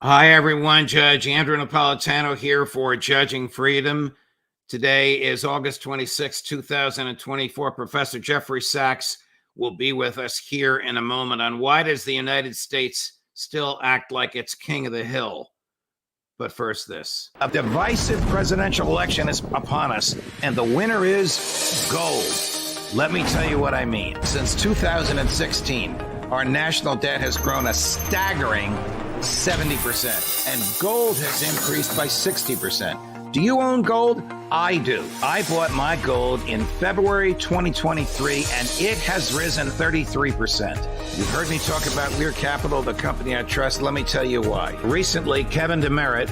Hi, everyone. Judge Andrew Napolitano here for Judging Freedom. Today is August 26, 2024. Professor Jeffrey Sachs will be with us here in a moment on why does the United States still act like it's king of the hill? But first, this. A divisive presidential election is upon us, and the winner is gold. Let me tell you what I mean. Since 2016, our national debt has grown a staggering 70%, and gold has increased by 60%. Do you own gold? I do. I bought my gold in February 2023, and it has risen 33%. You've heard me talk about Lear Capital, the company I trust. Let me tell you why. Recently, Kevin DeMeritt,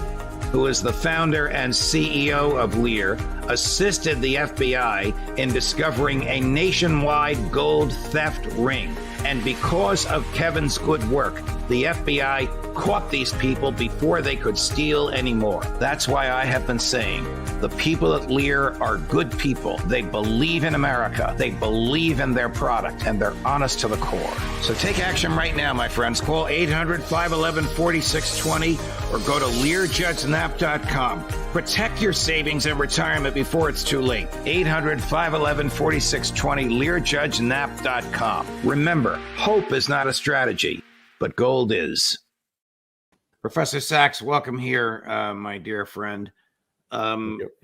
who is the founder and CEO of Lear, assisted the FBI in discovering a nationwide gold theft ring. And because of Kevin's good work, the FBI caught these people before they could steal anymore. That's why I have been saying the people at Lear are good people. They believe in America. They believe in their product, and they're honest to the core. So take action right now, my friends. Call 800-511-4620 or go to LearJudgeNap.com. Protect your savings and retirement before it's too late. 800-511-4620, LearJudgeNap.com. Remember, hope is not a strategy, but gold is. Professor Sachs, welcome here, my dear friend.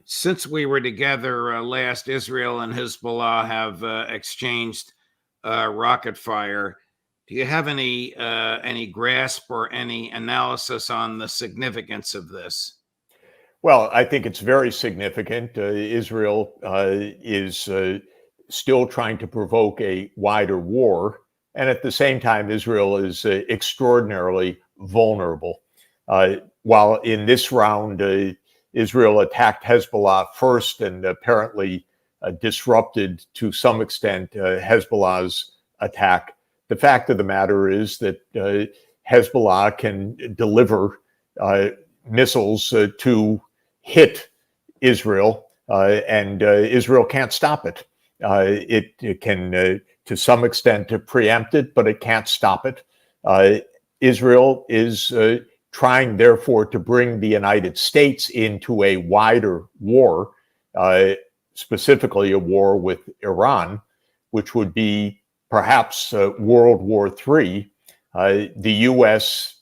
Since we were together last, Israel and Hezbollah have exchanged rocket fire. Do you have any grasp or any analysis on the significance of this? Well, I think it's very significant. Israel is still trying to provoke a wider war. And at the same time, Israel is extraordinarily vulnerable. While in this round, Israel attacked Hezbollah first and apparently disrupted to some extent Hezbollah's attack. The fact of the matter is that Hezbollah can deliver missiles to hit Israel, and Israel can't stop it. It can, to some extent, preempt it, but it can't stop it. Israel is trying, therefore, to bring the United States into a wider war, specifically a war with Iran, which would be perhaps World War III. The U.S.,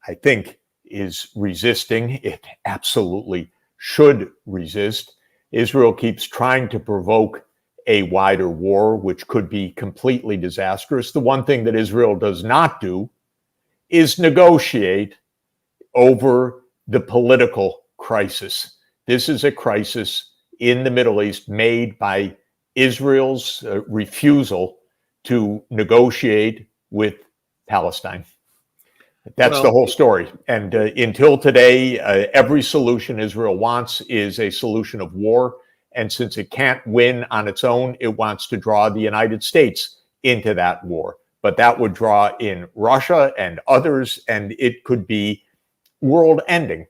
I think, is resisting. It absolutely should resist. Israel keeps trying to provoke a wider war, which could be completely disastrous. The one thing that Israel does not do is negotiate over the political crisis. This is a crisis in the Middle East made by Israel's refusal to negotiate with Palestine. That's the whole story. And until today, every solution Israel wants is a solution of war. And since it can't win on its own, it wants to draw the United States into that war. But that would draw in Russia and others, and it could be world ending.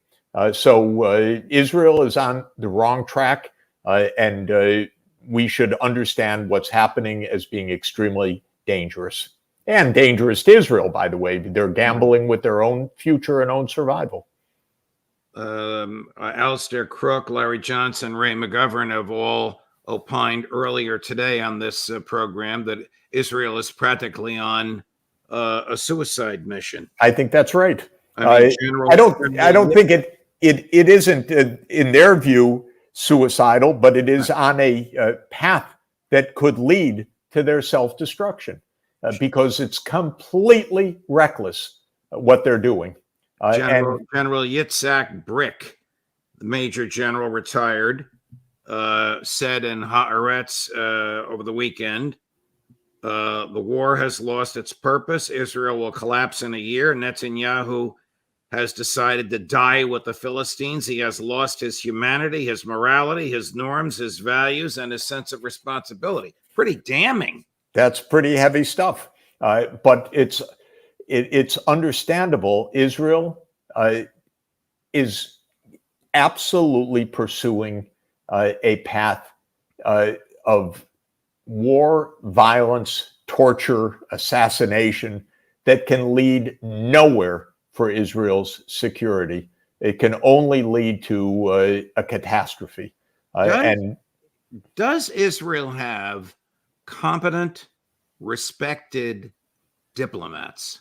So Israel is on the wrong track, and we understand what's happening as being extremely dangerous. And dangerous to Israel, by the way. They're gambling with their own future and own survival. Alistair Crook, Larry Johnson, Ray McGovern have all opined earlier today on this program that Israel is practically on a suicide mission. I think that's right. I don't think it isn't in their view suicidal, but it is on a path that could lead to their self-destruction because it's completely reckless what they're doing. General Yitzhak Brick, the Major General retired, said in Haaretz over the weekend, the war has lost its purpose. Israel will collapse in a year. Netanyahu has decided to die with the Philistines. He has lost his humanity, his morality, his norms, his values, and his sense of responsibility. Pretty damning. That's pretty heavy stuff. But it's understandable. Israel is absolutely pursuing a path of war, violence, torture, assassination that can lead nowhere for Israel's security. It can only lead to a catastrophe. Does Israel have competent, respected diplomats?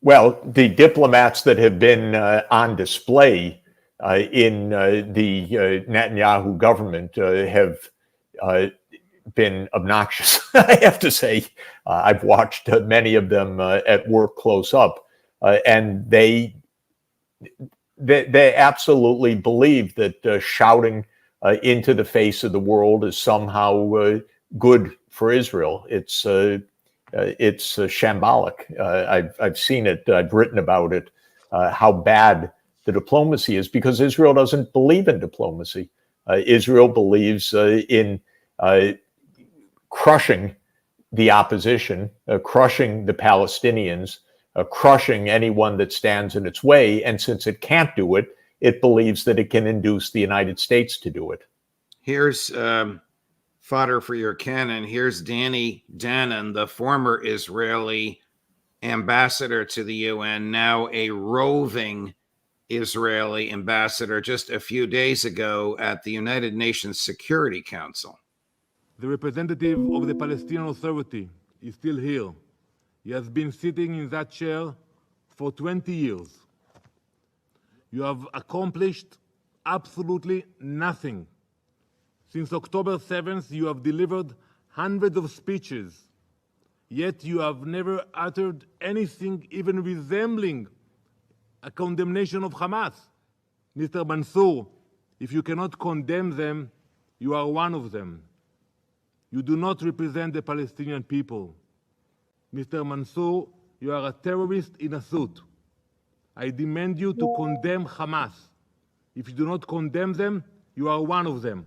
Well, the diplomats that have been on display in the Netanyahu government have been obnoxious. I have to say, I've watched many of them at work close up, and they absolutely believe that shouting into the face of the world is somehow good for Israel. It's shambolic. I've seen it. I've written about it. How bad the diplomacy is, because Israel doesn't believe in diplomacy. Israel believes in crushing the opposition, crushing the Palestinians, crushing anyone that stands in its way. And since it can't do it, it believes that it can induce the United States to do it. Here's fodder for your cannon. Here's Danny Danon, the former Israeli ambassador to the UN, now a roving Israeli ambassador, just a few days ago at the United Nations Security Council. The representative of the Palestinian Authority is still here. He has been sitting in that chair for 20 years. You have accomplished absolutely nothing. Since October 7th, you have delivered hundreds of speeches, yet you have never uttered anything even resembling a condemnation of Hamas. Mr. Mansour, if you cannot condemn them, you are one of them. You do not represent the Palestinian people. Mr. Mansour, you are a terrorist in a suit. I demand you to condemn Hamas. If you do not condemn them, you are one of them.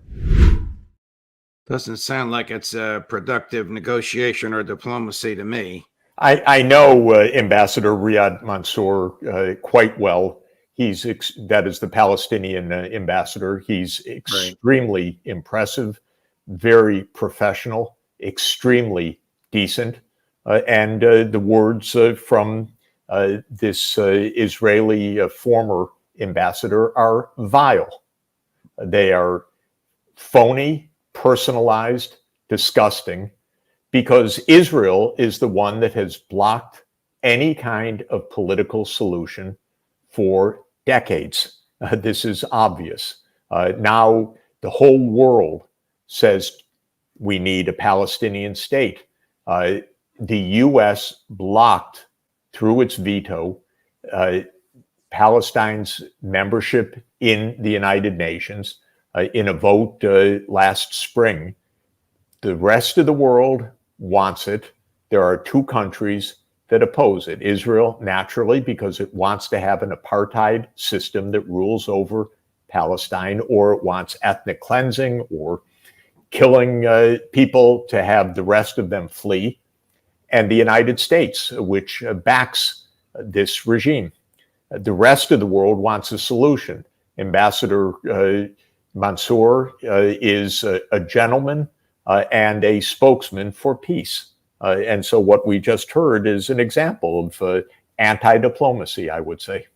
Doesn't sound like it's a productive negotiation or diplomacy to me. I know Ambassador Riyad Mansour quite well. That is the Palestinian ambassador. He's extremely impressive, very professional, extremely decent. And the words from this Israeli former ambassador are vile. They are phony, personalized, disgusting, because Israel is the one that has blocked any kind of political solution for decades. This is obvious. Now the whole world says we need a Palestinian state. The U.S. blocked, through its veto, Palestine's membership in the United Nations in a vote last spring. The rest of the world wants it. There are two countries that oppose it. Israel, naturally, because it wants to have an apartheid system that rules over Palestine, or it wants ethnic cleansing or killing people to have the rest of them flee. And the United States, which backs this regime. The rest of the world wants a solution. Ambassador Mansour is a gentleman and a spokesman for peace. And so what we just heard is an example of anti-diplomacy, I would say.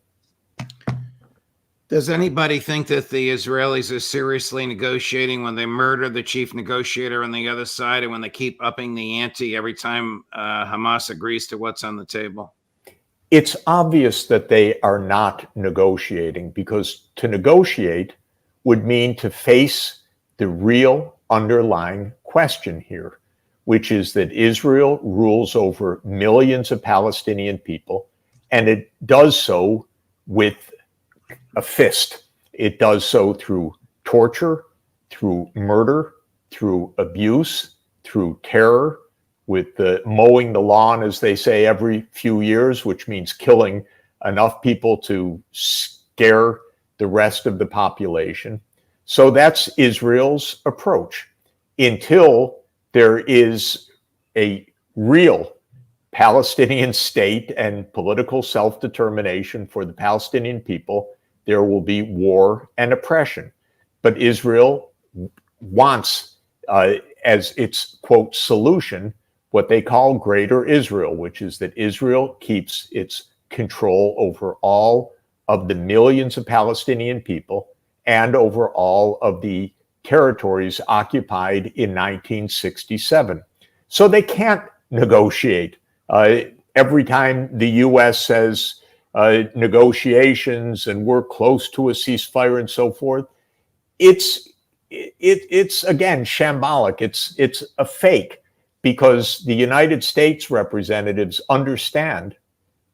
Does anybody think that the Israelis are seriously negotiating when they murder the chief negotiator on the other side, and when they keep upping the ante every time Hamas agrees to what's on the table? It's obvious that they are not negotiating, because to negotiate would mean to face the real underlying question here, which is that Israel rules over millions of Palestinian people, and it does so with a fist. It does so through torture, through murder, through abuse, through terror, with mowing the lawn, as they say, every few years, which means killing enough people to scare the rest of the population. So that's Israel's approach. Until there is a real Palestinian state and political self-determination for the Palestinian people, there will be war and oppression. But Israel wants, as its, quote, solution, what they call Greater Israel, which is that Israel keeps its control over all of the millions of Palestinian people and over all of the territories occupied in 1967. So they can't negotiate. Every time the U.S. says negotiations and we're close to a ceasefire and so forth, it's again shambolic. It's a fake, because the United States representatives understand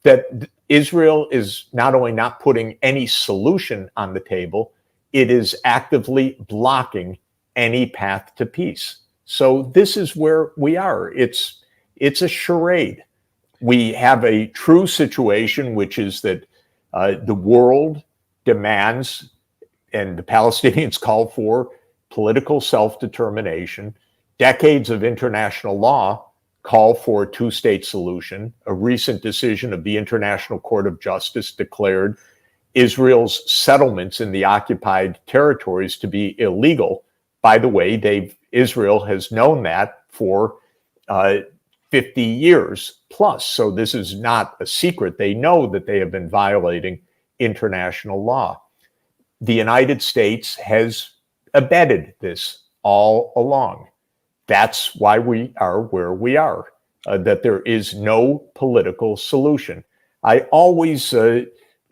that Israel is not only not putting any solution on the table, it is actively blocking any path to peace. So this is where we are. It's a charade. We have a true situation, which is that the world demands, and the Palestinians call for, political self-determination. Decades of international law call for a two-state solution. A recent decision of the International Court of Justice declared Israel's settlements in the occupied territories to be illegal. By the way, Israel has known that for 50 years plus. So this is not a secret. They know that they have been violating international law. The United States has abetted this all along. That's why we are where we are, that there is no political solution. I always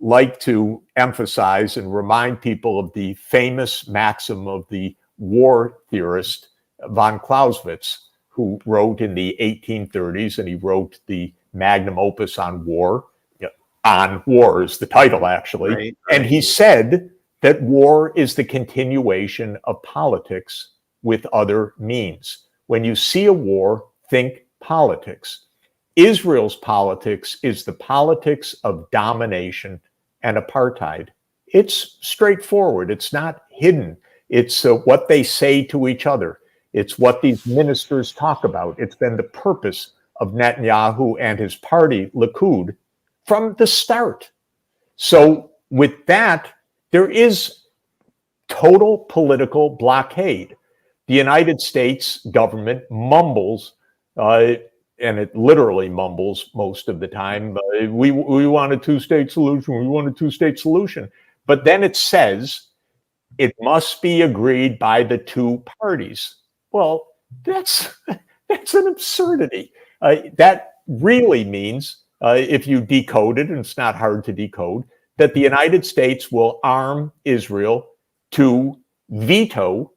like to emphasize and remind people of the famous maxim of the war theorist von Clausewitz, who wrote in the 1830s, and he wrote the magnum opus on war. On War is the title, actually. Right. And he said that war is the continuation of politics with other means. When you see a war, think politics. Israel's politics is the politics of domination and apartheid. It's straightforward. It's not hidden. It's what they say to each other. It's what these ministers talk about. It's been the purpose of Netanyahu and his party, Likud, from the start. So with that, there is total political blockade. The United States government mumbles, and it literally mumbles most of the time, we want a two-state solution, we want a two-state solution. But then it says it must be agreed by the two parties. Well, that's an absurdity. That really means, if you decode it, and it's not hard to decode, that the United States will arm Israel to veto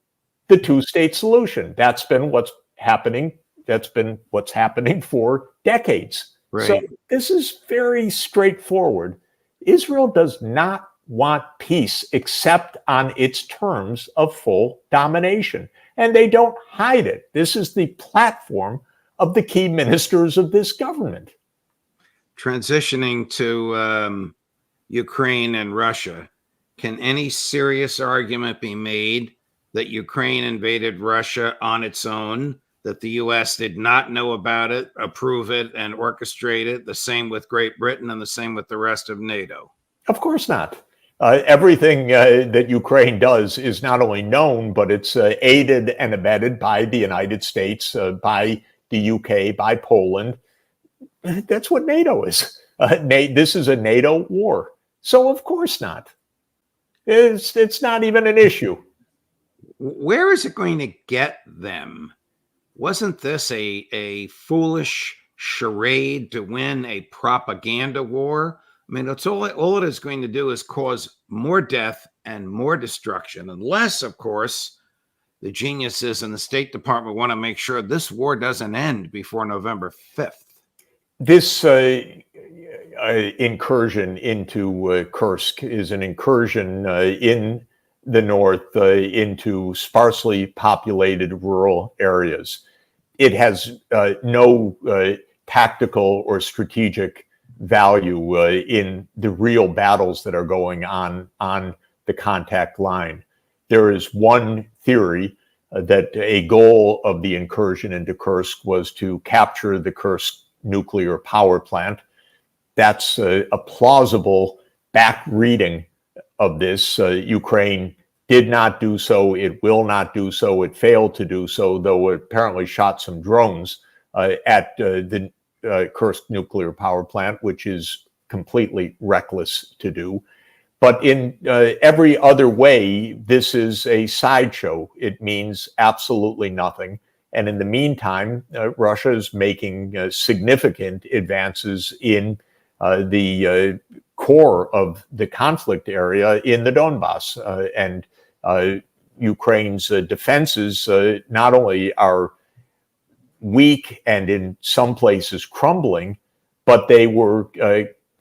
the two-state solution. That's been what's happening. That's been what's happening for decades. Right. So this is very straightforward. Israel does not want peace except on its terms of full domination. And they don't hide it. This is the platform of the key ministers of this government. Transitioning to Ukraine and Russia, can any serious argument be made that Ukraine invaded Russia on its own, that the U.S. did not know about it, approve it, and orchestrate it? The same with Great Britain and the same with the rest of NATO? Of course not. Everything that Ukraine does is not only known, but it's aided and abetted by the United States, by the UK, by Poland. That's what NATO is. This is a NATO war. So of course not. It's not even an issue. Where is it going to get them? Wasn't this a foolish charade to win a propaganda war? I mean, it's all it is going to do is cause more death and more destruction, unless, of course, the geniuses in the State Department want to make sure this war doesn't end before November 5th. This incursion into Kursk is an incursion in the north into sparsely populated rural areas. It has no tactical or strategic value in the real battles that are going on the contact line. There is one theory that a goal of the incursion into Kursk was to capture the Kursk nuclear power plant. That's a plausible back reading of this. Ukraine did not do so. It will not do so. It failed to do so, though it apparently shot some drones at the Kursk nuclear power plant, which is completely reckless to do. But in every other way, this is a sideshow. It means absolutely nothing. And in the meantime, Russia is making significant advances in the core of the conflict area in the Donbass. And Ukraine's defenses not only are weak and in some places crumbling, but they were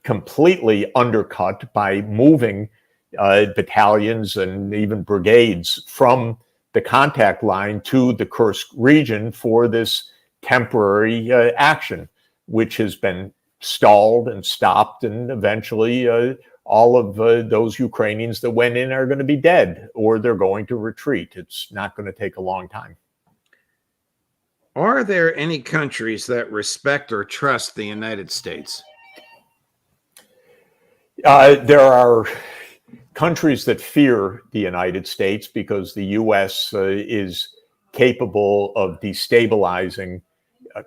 completely undercut by moving battalions and even brigades from the contact line to the Kursk region for this temporary action, which has been stalled and stopped, and eventually all of those Ukrainians that went in are going to be dead, or they're going to retreat. It's not going to take a long time. Are there any countries that respect or trust the United States? There are countries that fear the United States because the U.S. Is capable of destabilizing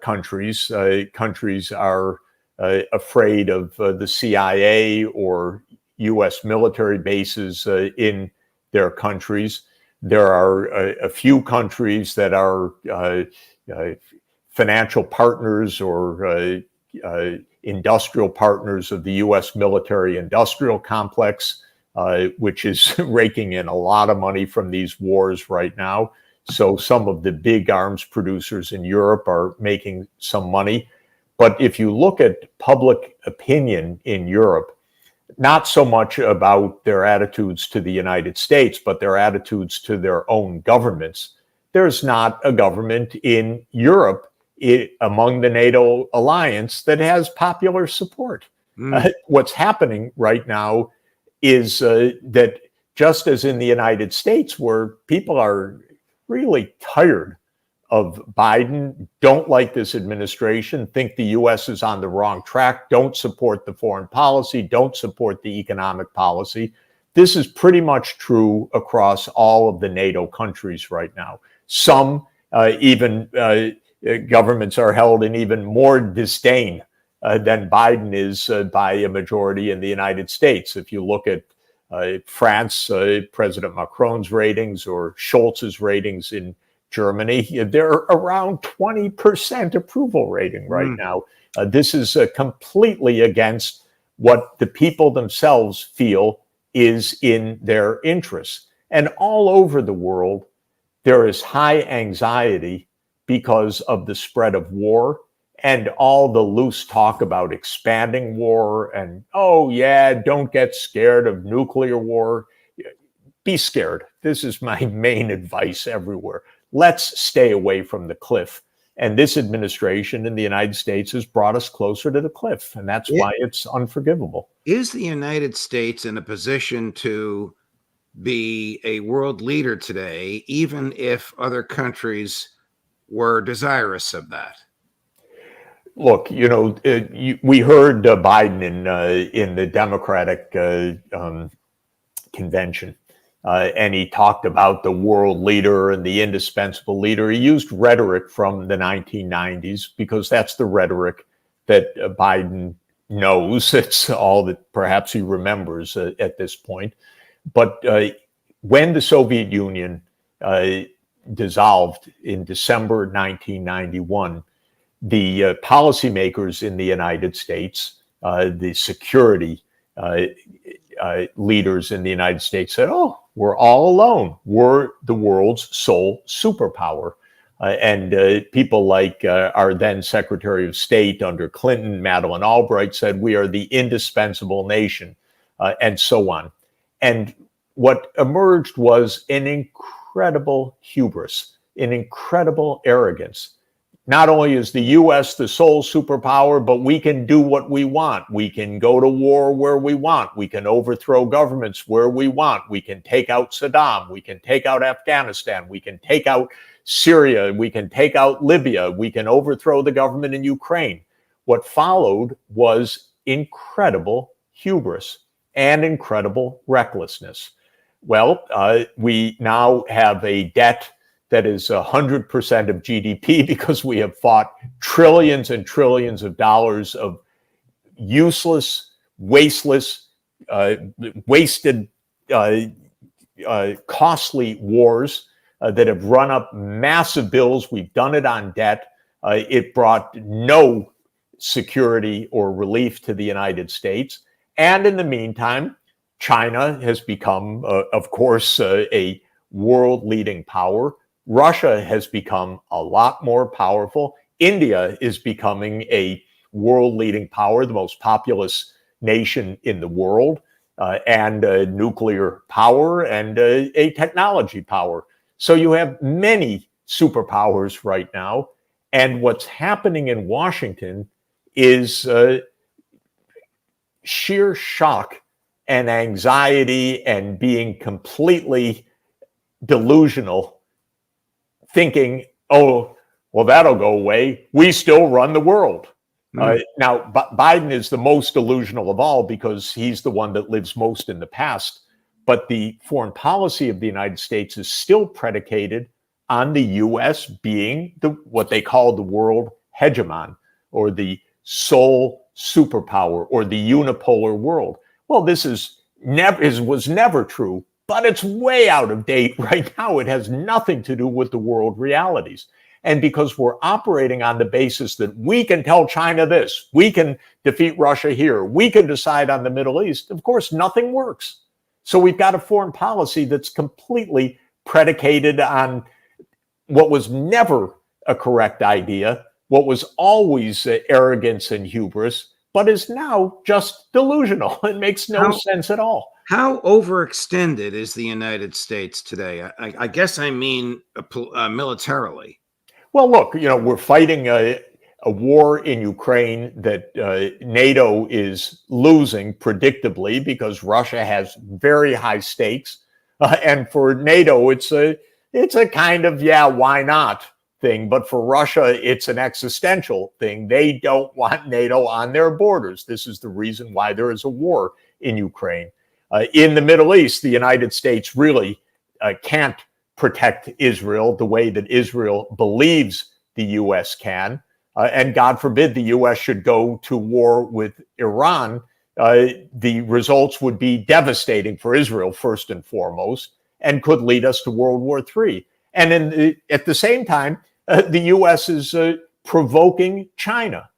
countries. Countries are afraid of the CIA or U.S. military bases in their countries. There are a few countries that are financial partners or industrial partners of the U.S. military-industrial complex, which is raking in a lot of money from these wars right now. So some of the big arms producers in Europe are making some money. But if you look at public opinion in Europe, not so much about their attitudes to the United States, but their attitudes to their own governments, there's not a government in Europe among the NATO alliance that has popular support. What's happening right now is that just as in the United States, where people are really tired of Biden, don't like this administration, think the U.S. is on the wrong track, don't support the foreign policy, don't support the economic policy. This is pretty much true across all of the NATO countries right now. Some even governments are held in even more disdain than Biden is by a majority in the United States. If you look at France, President Macron's ratings, or Scholz's ratings in Germany, they're around 20% approval rating right now. This is completely against what the people themselves feel is in their interests. And all over the world, there is high anxiety because of the spread of war and all the loose talk about expanding war and, oh yeah, don't get scared of nuclear war. Be scared. This is my main advice everywhere. Let's stay away from the cliff. And this administration in the United States has brought us closer to the cliff, and that's why it's unforgivable. Is the United States in a position to be a world leader today, even if other countries were desirous of that? Look, we heard Biden in the Democratic convention, and he talked about the world leader and the indispensable leader. He used rhetoric from the 1990s because that's the rhetoric that Biden knows. It's all that perhaps he remembers at this point. But when the Soviet Union dissolved in December 1991, the policymakers in the United States, the security leaders in the United States said, oh, we're all alone. We're the world's sole superpower. And people like our then Secretary of State under Clinton, Madeleine Albright, said we are the indispensable nation, and so on. And what emerged was an incredible hubris, an incredible arrogance. Not only is the U.S. the sole superpower, but we can do what we want. We can go to war where we want. We can overthrow governments where we want. We can take out Saddam. We can take out Afghanistan. We can take out Syria. We can take out Libya. We can overthrow the government in Ukraine. What followed was incredible hubris and incredible recklessness. Well, we now have a debt that is 100% of GDP because we have fought trillions and trillions of dollars of useless wasteless, wasted, costly wars that have run up massive bills. We've done it on debt. It brought no security or relief to the United States. And in the meantime, China has become, of course, a world-leading power. Russia has become a lot more powerful. India is becoming a world-leading power, the most populous nation in the world, and nuclear power and a technology power. So you have many superpowers right now. And what's happening in Washington is sheer shock and anxiety and being completely delusional, thinking, oh, well, that'll go away. We still run the world. Now, Biden is the most delusional of all because he's the one that lives most in the past. But the foreign policy of the United States is still predicated on the U.S. being what they call the world hegemon, or the sole superpower, or the unipolar world. Well, this was never true, but it's way out of date right now. It has nothing to do with the world realities. And because we're operating on the basis that we can tell China this, we can defeat Russia here, we can decide on the Middle East, of course, nothing works. So we've got a foreign policy that's completely predicated on what was never a correct idea, what was always arrogance and hubris, but is now just delusional. It makes no sense at all. How overextended is the United States today? I guess I mean militarily. Well, look, we're fighting a war in Ukraine that NATO is losing predictably because Russia has very high stakes. And for NATO, it's a kind of, yeah, why not thing. But for Russia, it's an existential thing. They don't want NATO on their borders. This is the reason why there is a war in Ukraine. In the Middle East, the United States really can't protect Israel the way that Israel believes the U.S. can. And God forbid the U.S. should go to war with Iran. The results would be devastating for Israel, first and foremost, and could lead us to World War III. And at the same time, the U.S. is provoking China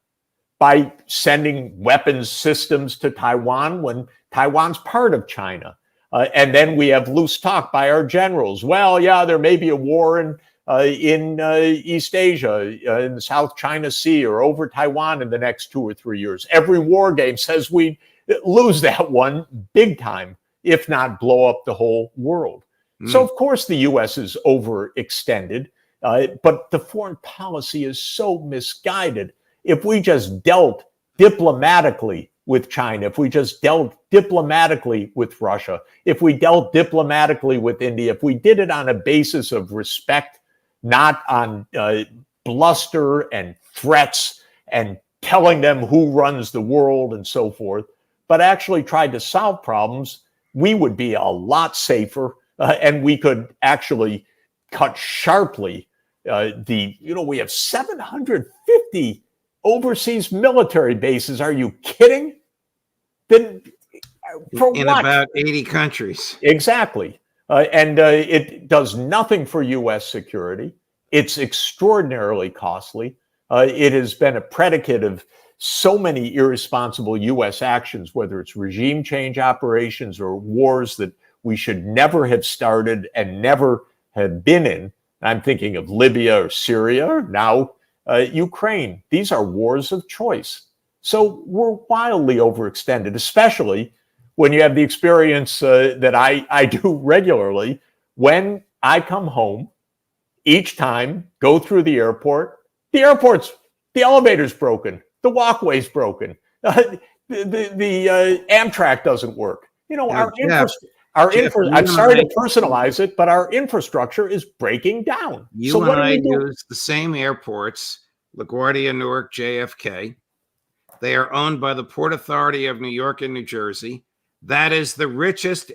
by sending weapons systems to Taiwan when Taiwan's part of China. And then we have loose talk by our generals. Well, yeah, there may be a war in East Asia, in the South China Sea, or over Taiwan in the next 2 or 3 years. Every war game says we lose that one big time, if not blow up the whole world. So, of course, the U.S. is overextended, but the foreign policy is so misguided. If we just dealt diplomatically with China, if we just dealt diplomatically with Russia, if we dealt diplomatically with India, if we did it on a basis of respect, not on bluster and threats and telling them who runs the world and so forth, but actually tried to solve problems, we would be a lot safer, and we could actually cut sharply. We have 750 overseas military bases. Are you kidding? Then for in what? About 80 countries. Exactly. And it does nothing for U.S. security. It's extraordinarily costly. It has been a predicate of so many irresponsible U.S. actions, whether it's regime change operations or wars that we should never have started and never have been in. I'm thinking of Libya or Syria, or now Ukraine. These are wars of choice. So we're wildly overextended, especially when you have the experience that I do regularly. When I come home, each time, go through the elevator's broken, the walkway's broken, the Amtrak doesn't work. I'm sorry to personalize it, but our infrastructure is breaking down. You and I use the same airports, LaGuardia, Newark, JFK. They are owned by the Port Authority of New York and New Jersey. That is the richest,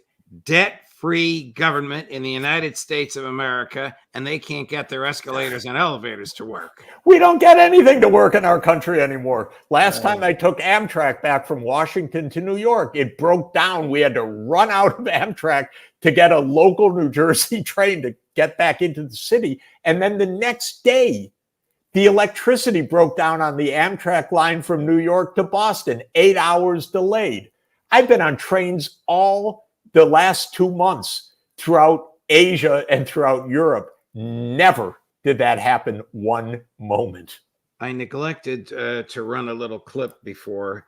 free government in the United States of America, and they can't get their escalators and elevators to work. We don't get anything to work in our country anymore. Last time I took Amtrak back from Washington to New York, it broke down. We had to run out of Amtrak to get a local New Jersey train to get back into the city. And then the next day, the electricity broke down on the Amtrak line from New York to Boston, 8 hours delayed. I've been on trains all the last 2 months throughout Asia and throughout Europe. Never did that happen one moment. I neglected to run a little clip before,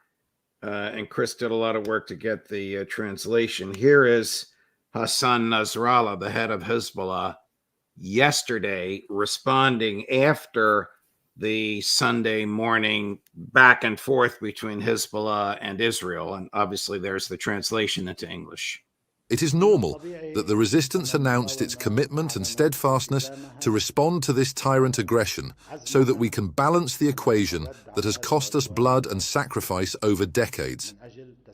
and Chris did a lot of work to get the translation. Here is Hassan Nasrallah, the head of Hezbollah, yesterday responding after the Sunday morning back and forth between Hezbollah and Israel. And obviously there's the translation into English. It is normal that the resistance announced its commitment and steadfastness to respond to this tyrant aggression so that we can balance the equation that has cost us blood and sacrifice over decades.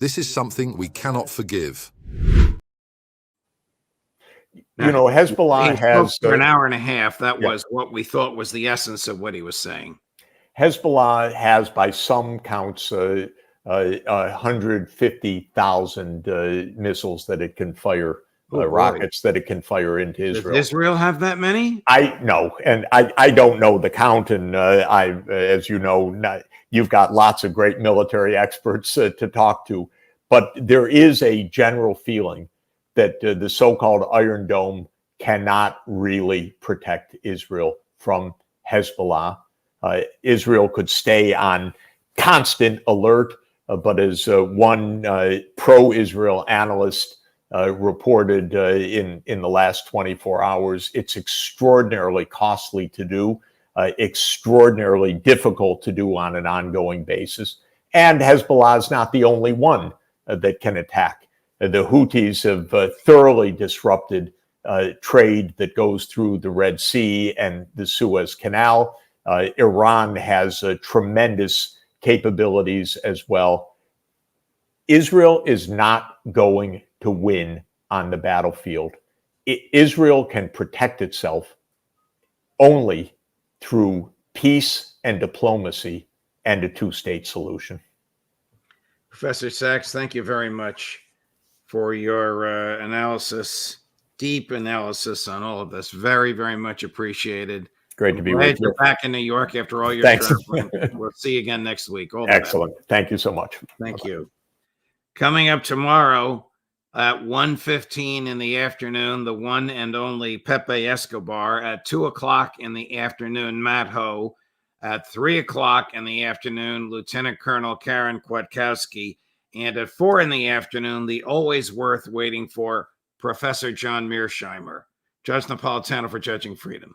This is something we cannot forgive. You know, Hezbollah has for an hour and a half. That was what we thought was the essence of what he was saying. Hezbollah has, by some counts, 150,000 missiles that it can fire, rockets that it can fire into Israel. Does Israel have that many? I know, and I don't know the count. And as you know, you've got lots of great military experts to talk to, but there is a general feeling that the so-called Iron Dome cannot really protect Israel from Hezbollah. Israel could stay on constant alert, but as one pro-Israel analyst reported in the last 24 hours, it's extraordinarily costly to do, extraordinarily difficult to do on an ongoing basis. And Hezbollah is not the only one that can attack. The Houthis have thoroughly disrupted trade that goes through the Red Sea and the Suez Canal. Iran has tremendous capabilities as well. Israel is not going to win on the battlefield. Israel can protect itself only through peace and diplomacy and a two-state solution. Professor Sachs, thank you very much for your analysis, deep analysis on all of this. Very, very much appreciated. Great to be with you. You're back in New York after all your traveling. We'll see you again next week. Excellent. Thank you so much. Thank you. Coming up tomorrow at 1:15 in the afternoon, the one and only Pepe Escobar. At 2 o'clock in the afternoon, Matt Ho. At 3 o'clock in the afternoon, Lieutenant Colonel Karen Kwiatkowski. And at 4 in the afternoon, the always worth waiting for Professor John Mearsheimer. Judge Napolitano for Judging Freedom.